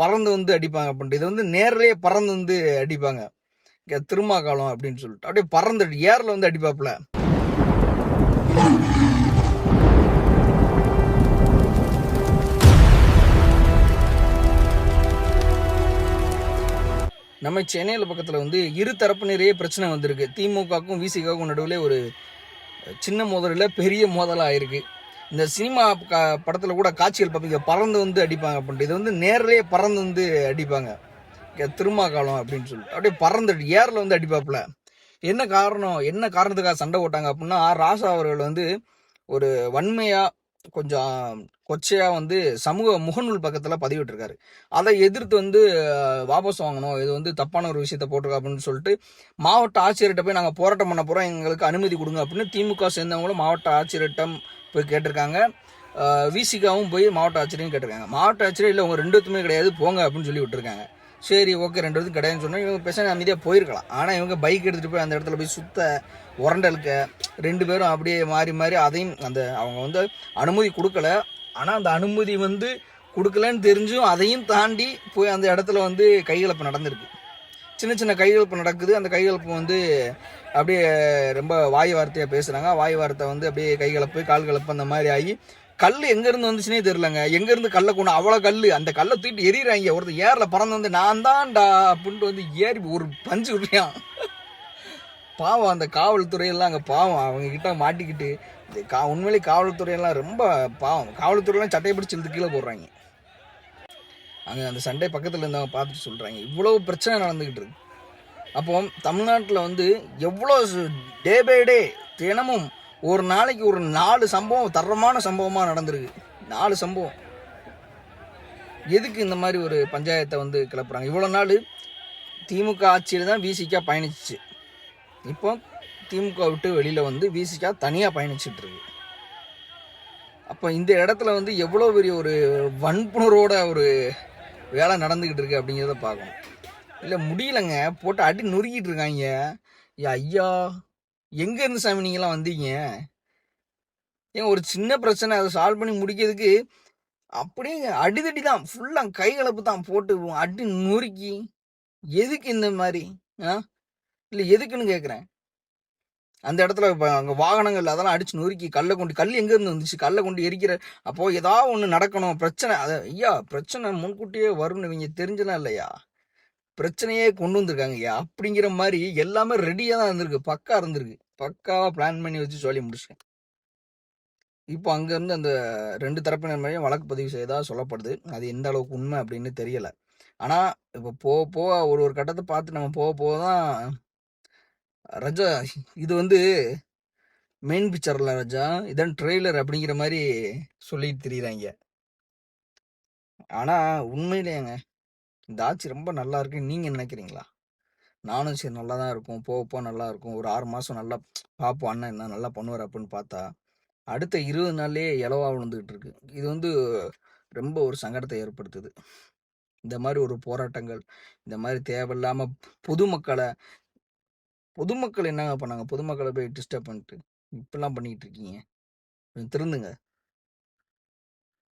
பறந்து வந்து அடிப்பாங்க அப்படின்ட்டு. இது வந்து நேர்லயே பறந்து வந்து அடிப்பாங்க. திருமாக்காலம் அப்படின்னு சொல்லிட்டு அப்படியே பறந்து ஏர்ல வந்து அடிப்பாப்புல. நம்ம சென்னையில பக்கத்துல வந்து இரு தரப்பினரே பிரச்சனை வந்திருக்கு. திமுகவுக்கும் விசிகாவுக்கும் நடுவில் ஒரு சின்ன மோதலில் பெரிய மோதலாக ஆயிருக்கு. இந்த சினிமா படத்தில் கூட காட்சிகள் பார்ப்பீங்க, பறந்து வந்து அடிப்பாங்க அப்படின்ட்டு. இது வந்து நேர்லயே பறந்து வந்து அடிப்பாங்க. திருமாக்காலம் அப்படின்னு சொல்லிட்டு அப்படியே பறந்து ஏர்ல வந்து அடிப்பாப்புல. என்ன காரணம், என்ன காரணத்துக்காக சண்டை போட்டாங்க அப்படின்னா, ராசா அவர்கள் வந்து ஒரு வன்மையா கொஞ்சம் கொச்சையா வந்து சமூக முகநூல் பக்கத்துல பதிவிட்டிருக்காரு. அதை எதிர்த்து வந்து வாபஸ் வாங்கணும், இது வந்து தப்பான ஒரு விஷயத்த போட்டிருக்கா அப்படின்னு சொல்லிட்டு மாவட்ட ஆட்சியர்கிட்ட போய் நாங்கள் போராட்டம் பண்ண போறோம், எங்களுக்கு அனுமதி கொடுங்க அப்படின்னு திமுக சேர்ந்தவங்களும் மாவட்ட ஆட்சியரிடம் போய் கேட்டிருக்காங்க. விசிகாவும் போய் மாவட்ட ஆட்சியரையும் கேட்டிருக்காங்க. மாவட்ட ஆட்சியர் இல்லை, உங்க ரெண்டுத்துமே கிடையாது, போங்க அப்படின்னு சொல்லி விட்டுருக்காங்க. சரி, ஓகே, ரெண்டு பேரும் கிடையாதுன்னு சொன்னா இவங்க பேசாம அமைதியாக போயிருக்கலாம். ஆனால் இவங்க பைக் எடுத்துகிட்டு போய் அந்த இடத்துல போய் சுத்த உரண்டலுக்க ரெண்டு பேரும் அப்படியே மாறி மாறி அதையும் அந்த அவங்க வந்து அனுமதி கொடுக்கல. ஆனால் அந்த அனுமதி வந்து கொடுக்கலன்னு தெரிஞ்சும் அதையும் தாண்டி போய் அந்த இடத்துல வந்து கைகலப்பு நடந்திருக்கு. சின்ன சின்ன கைகலப்பு நடக்குது. அந்த கைகலப்பு வந்து அப்படியே ரொம்ப வாய் வார்த்தையாக பேசுகிறாங்க. வாய் வார்த்தை வந்து அப்படியே கைகலப்பு கால் கலப்பு அந்த மாதிரி ஆகி கல் எங்கேருந்து வந்துச்சுனே தெரிலங்க. எங்கேருந்து கல்லை கொண்டு அவ்வளோ கல், அந்த கல்லை தூக்கிட்டு எறிகிறாங்க. ஒருத்தர் ஏரில் பறந்து வந்து நான் தான்டா அப்படின்ட்டு வந்து ஏறி ஒரு பஞ்சு விடுறான். பாவம் அந்த காவல்துறையெல்லாம் அங்கே பாவம் அவங்க கிட்ட மாட்டிக்கிட்டு உண்மையிலே காவல்துறையெல்லாம் ரொம்ப பாவம். காவல்துறையெல்லாம் சட்டையை பிடிச்சி இழுத்து கீழே போடுறாங்க. அங்கே அந்த சண்டை பக்கத்தில் இருந்தவங்க பார்த்துட்டு சொல்கிறாங்க, இவ்வளோ பிரச்சனை நடந்துக்கிட்டு இருக்கு. அப்போ தமிழ்நாட்டில் வந்து எவ்வளோ டே பை டே தினமும் ஒரு நாளைக்கு ஒரு 4 சம்பவம் தரமான சம்பவமாக நடந்திருக்கு. 4 சம்பவம். எதுக்கு இந்த மாதிரி ஒரு பஞ்சாயத்தை வந்து கிளப்புறாங்க? இவ்வளோ நாள் திமுக ஆட்சியில் தான் விசிகா பயணிச்சிச்சு. இப்போ திமுக விட்டு வெளியில் வந்து விசிகா தனியாக பயணிச்சுட்டு இருக்கு. அப்போ இந்த இடத்துல வந்து எவ்வளோ பெரிய ஒரு வன்புணரோட ஒரு வேலை நடந்துக்கிட்டு இருக்கு அப்படிங்கிறத பார்க்கணும். இல்லை முடியலைங்க, போட்டு அடி நொறுக்கிட்டு இருக்காங்க. ஐயா, எங்கே இருந்து சாமி நீங்களாம் வந்தீங்க? ஏன் ஒரு சின்ன பிரச்சனை அதை சால்வ் பண்ணி முடிக்கிறதுக்கு அப்படியே அடிதடி தான், ஃபுல்லாக கைகலப்பு தான், போட்டு அடி நொறுக்கி. எதுக்கு இந்த மாதிரி? இல்லை எதுக்குன்னு கேட்குறேன். அந்த இடத்துல இப்போ அங்கே வாகனங்கள் அதெல்லாம் அடிச்சு நொறுக்கி கல் எங்கேருந்து வந்துச்சு, கல்லை கொண்டு எரிக்கிற. அப்போது ஏதாவது ஒன்று நடக்கணும், பிரச்சனை. அதை ஐயா பிரச்சனை முன்கூட்டியே வரும்னு இவங்க தெரிஞ்சலாம் இல்லையா? பிரச்சனையே கொண்டு வந்திருக்காங்க ஐயா அப்படிங்கிற மாதிரி எல்லாமே ரெடியாக தான் இருந்திருக்கு, பக்கா இருந்திருக்கு. பக்காவாக பிளான் பண்ணி வச்சு சொல்லி முடிச்சேன். இப்போ அங்கேருந்து அந்த 2 தரப்பினர் மேலேயும் வழக்கு பதிவு செய்ததாக சொல்லப்படுது. அது எந்த அளவுக்கு உண்மை அப்படின்னு தெரியல. ஆனால் இப்போ போக போக ஒரு கட்டத்தை பார்த்து நம்ம போக போக தான் ரஜா இது வந்து மெயின் பிக்சர்ல ரஜா இதான் ட்ரெய்லர் அப்படிங்கிற மாதிரி சொல்லிட்டு திரியிறாங்க. ஆனால் உண்மையிலேங்க இந்த ஆட்சி ரொம்ப நல்லா இருக்குன்னு நீங்கள் நினைக்கிறீங்களா? நானும் சரி நல்லா தான் இருக்கும், போக நல்லா இருக்கும், ஒரு 6 மாதம் நல்லா பார்ப்போம், அண்ணன் என்ன நல்லா பண்ணுவார் அப்படின்னு பார்த்தா அடுத்த 20 நாள்லேயே இலவா விழுந்துகிட்டு இருக்கு. இது வந்து ரொம்ப ஒரு சங்கடத்தை ஏற்படுத்துது. இந்த மாதிரி ஒரு போராட்டங்கள், இந்த மாதிரி தேவையில்லாம பொதுமக்கள் என்னங்க பண்ணாங்க? பொதுமக்களை போய் டிஸ்டர்ப் பண்ணிட்டு இப்படிலாம் பண்ணிட்டு இருக்கீங்க. திருந்துங்க.